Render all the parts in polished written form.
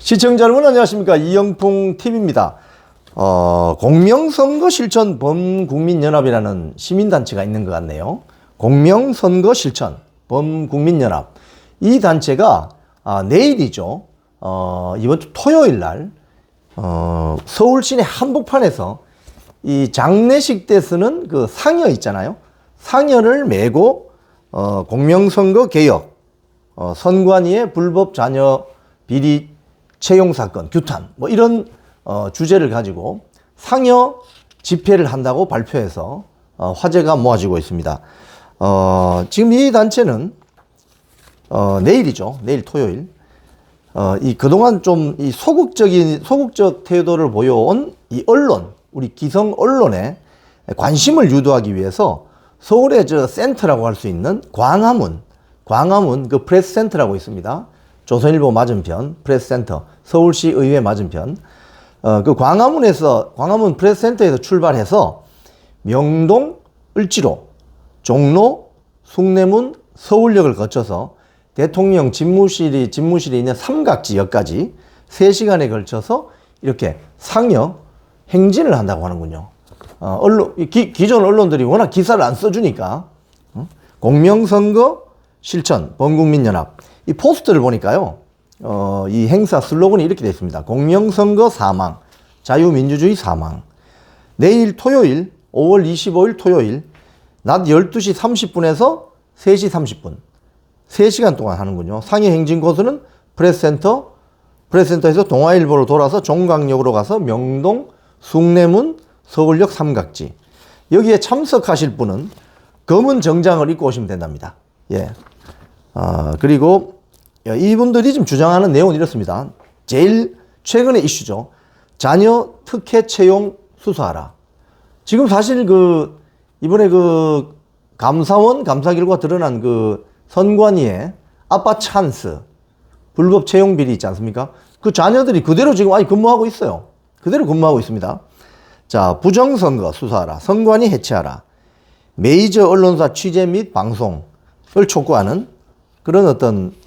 시청자 여러분 안녕하십니까. 이영풍 TV입니다. 공명선거 실천 범국민연합이라는 시민단체가 있는 것 같네요. 공명선거 실천 범국민연합. 이 단체가 내일이죠. 이번 주 토요일 날 서울 시내 한복판에서 이 장례식 때 쓰는 그 상여 있잖아요. 상여를 메고 공명선거 개혁, 선관위의 불법 자녀 비리 채용 사건, 규탄 뭐 이런 주제를 가지고 상여 집회를 한다고 발표해서 화제가 모아지고 있습니다. 지금 이 단체는 내일이죠. 내일 토요일. 이 그동안 좀 이 소극적 태도를 보여온 이 언론, 우리 기성 언론에 관심을 유도하기 위해서 서울의 센터라고 할 수 있는 광화문 그 프레스 센터라고 있습니다. 조선일보 맞은편 프레스 센터, 서울시 의회 맞은편. 그 광화문 프레스 센터에서 출발해서 명동, 을지로, 종로, 숭례문, 서울역을 거쳐서 대통령 집무실이 있는 삼각지역까지 3시간에 걸쳐서 이렇게 상여 행진을 한다고 하는군요. 기존 언론들이 워낙 기사를 안 써주니까. 공명선거 실천 범국민연합. 이 포스터를 보니까요, 이 행사 슬로건이 이렇게 되어 있습니다. 공명선거 사망, 자유민주주의 사망. 내일 토요일, 5월 25일 토요일, 낮 12시 30분에서 3시 30분. 3시간 동안 하는군요. 상해 행진 코스는 프레스센터에서 동아일보로 돌아서 종강역으로 가서 명동, 숭례문, 서울역 삼각지. 여기에 참석하실 분은 검은 정장을 입고 오시면 된답니다. 예. 그리고 이분들이 지금 주장하는 내용은 이렇습니다. 제일 최근의 이슈죠. 자녀 특혜 채용 수사하라. 지금 사실 이번에 감사원 감사 결과 드러난 선관위의 아빠 찬스 불법 채용 비리 있지 않습니까? 그 자녀들이 그대로 지금 근무하고 있어요. 그대로 근무하고 있습니다. 자, 부정선거 수사하라. 선관위 해체하라. 메이저 언론사 취재 및 방송을 촉구하는 그런 어떤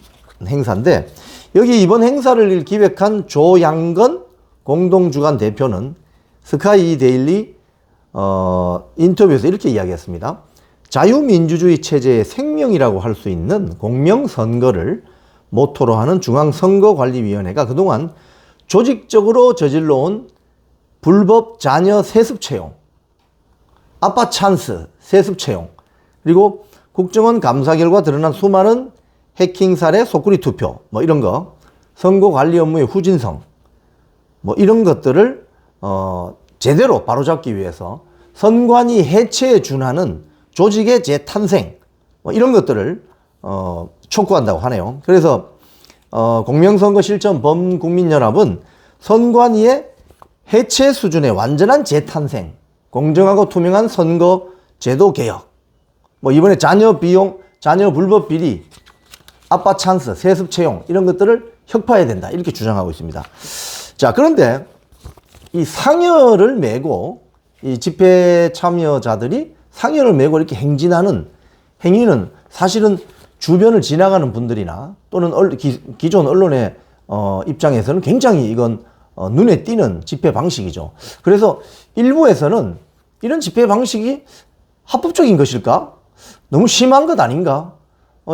행사인데, 여기 이번 행사를 기획한 조양건 공동주간 대표는 스카이 데일리 인터뷰에서 이렇게 이야기했습니다. 자유민주주의 체제의 생명이라고 할 수 있는 공명선거를 모토로 하는 중앙선거관리위원회가 그동안 조직적으로 저질러온 불법 자녀 세습 채용, 아빠 찬스 세습 채용, 그리고 국정원 감사 결과 드러난 수많은 해킹 사례 속구리 투표 뭐 이런 거, 선거 관리 업무의 후진성 뭐 이런 것들을 제대로 바로잡기 위해서 선관위 해체에 준하는 조직의 재탄생 뭐 이런 것들을 촉구한다고 하네요. 그래서 공명선거 실천 범국민연합은 선관위의 해체 수준의 완전한 재탄생, 공정하고 투명한 선거 제도 개혁, 뭐 이번에 자녀 불법 비리, 아빠 찬스, 세습 채용 이런 것들을 혁파해야 된다 이렇게 주장하고 있습니다. 자, 그런데 이 상여를 메고 이 집회 참여자들이 상여를 메고 이렇게 행진하는 행위는 사실은 주변을 지나가는 분들이나 또는 기존 언론의 입장에서는 굉장히 이건 눈에 띄는 집회 방식이죠. 그래서 일부에서는 이런 집회 방식이 합법적인 것일까? 너무 심한 것 아닌가?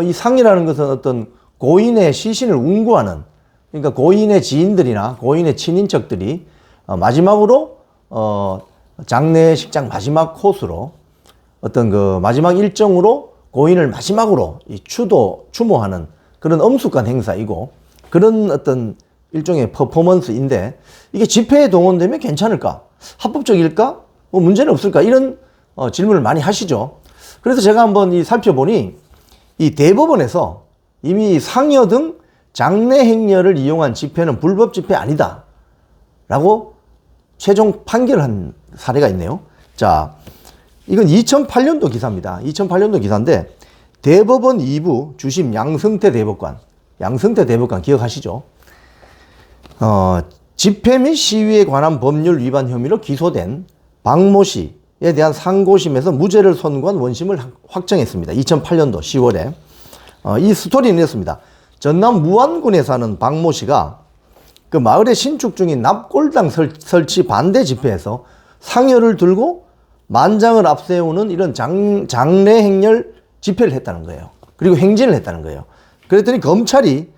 이 상이라는 것은 어떤 고인의 시신을 운구하는, 그러니까 고인의 지인들이나 고인의 친인척들이 마지막으로 장례식장 마지막 코스로 어떤 마지막 일정으로 고인을 마지막으로 추모하는 그런 엄숙한 행사이고, 그런 어떤 일종의 퍼포먼스인데, 이게 집회에 동원되면 괜찮을까? 합법적일까? 뭐 문제는 없을까? 이런 질문을 많이 하시죠. 그래서 제가 한번 살펴보니 이 대법원에서 이미 상여 등 장례 행렬을 이용한 집회는 불법 집회 아니다 라고 최종 판결한 사례가 있네요. 자, 이건 2008년도 기사입니다. 2008년도 기사인데, 대법원 2부 주심 양승태 대법관 기억하시죠? 집회 및 시위에 관한 법률 위반 혐의로 기소된 박모 씨에 대한 상고심에서 무죄를 선고한 원심을 확정했습니다. 2008년도 10월에. 이 스토리는 이렇습니다. 전남 무안군에 사는 박모 씨가 그 마을의 신축 중인 납골당 설치 반대 집회에서 상여를 들고 만장을 앞세우는 이런 장례 행렬 집회를 했다는 거예요. 그리고 행진을 했다는 거예요. 그랬더니 검찰이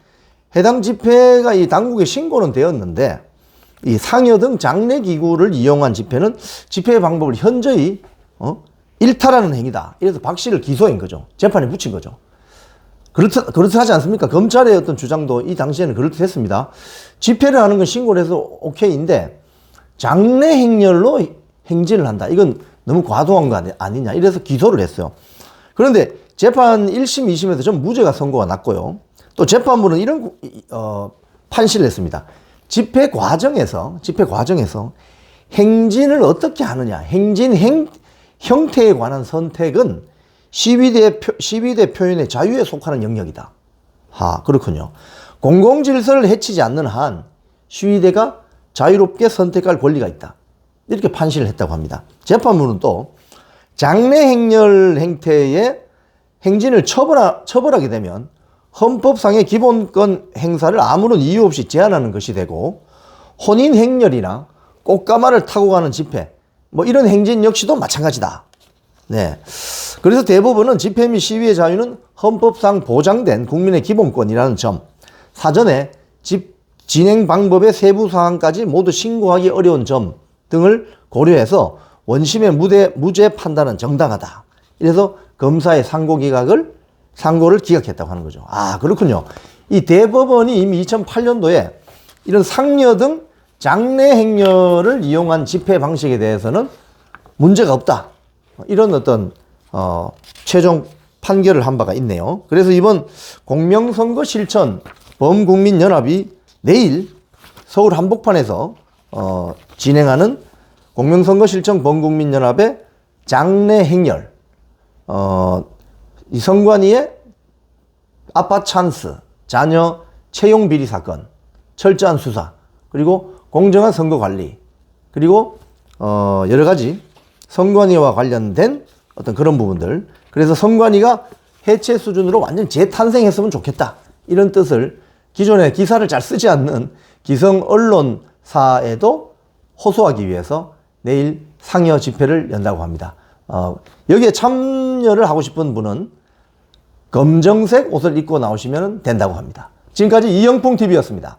해당 집회가 이 당국에 신고는 되었는데 이 상여 등 장례 기구를 이용한 집회는 집회의 방법을 현저히 일탈하는 행위다. 이래서 박 씨를 기소한 거죠. 재판에 붙인 거죠. 그렇하지 않습니까? 검찰의 어떤 주장도 이 당시에는 그렇듯했습니다. 집회를 하는 건 신고를 해서 오케이인데 장례 행렬로 행진을 한다. 이건 너무 과도한 거 아니냐. 이래서 기소를 했어요. 그런데 재판 1심, 2심에서 전 무죄가 선고가 났고요. 또 재판부는 이런 판시를 했습니다. 집회 과정에서 행진을 어떻게 하느냐. 행진 형태에 관한 선택은 시위대 표현의 자유에 속하는 영역이다. 그렇군요. 공공질서를 해치지 않는 한 시위대가 자유롭게 선택할 권리가 있다. 이렇게 판시를 했다고 합니다. 재판부는 또 장례 행렬 행태의 행진을 처벌하게 되면 헌법상의 기본권 행사를 아무런 이유 없이 제한하는 것이 되고 혼인 행렬이나 꽃가마를 타고 가는 집회 이런 행진 역시도 마찬가지다. 네. 그래서 대법원은 집회 및 시위의 자유는 헌법상 보장된 국민의 기본권이라는 점, 사전에 진행 방법의 세부 사항까지 모두 신고하기 어려운 점 등을 고려해서 원심의 무죄 판단은 정당하다. 이래서 검사의 상고를 기각했다고 하는 거죠. 그렇군요. 이 대법원이 이미 2008년도에 이런 상여 등 장례 행렬을 이용한 집회 방식에 대해서는 문제가 없다. 이런 어떤 최종 판결을 한 바가 있네요. 그래서 이번 공명선거 실천 범국민연합이 내일 서울 한복판에서 진행하는 공명선거 실천 범국민연합의 장례 행렬, 이 선관위의 아빠 찬스, 자녀 채용 비리 사건, 철저한 수사, 그리고 공정한 선거 관리, 그리고 여러 가지 선관위와 관련된 어떤 그런 부분들. 그래서 선관위가 해체 수준으로 완전 재탄생했으면 좋겠다. 이런 뜻을 기존에 기사를 잘 쓰지 않는 기성 언론사에도 호소하기 위해서 내일 상여 집회를 연다고 합니다. 여기에 참여를 하고 싶은 분은 검정색 옷을 입고 나오시면 된다고 합니다. 지금까지 이영풍TV였습니다.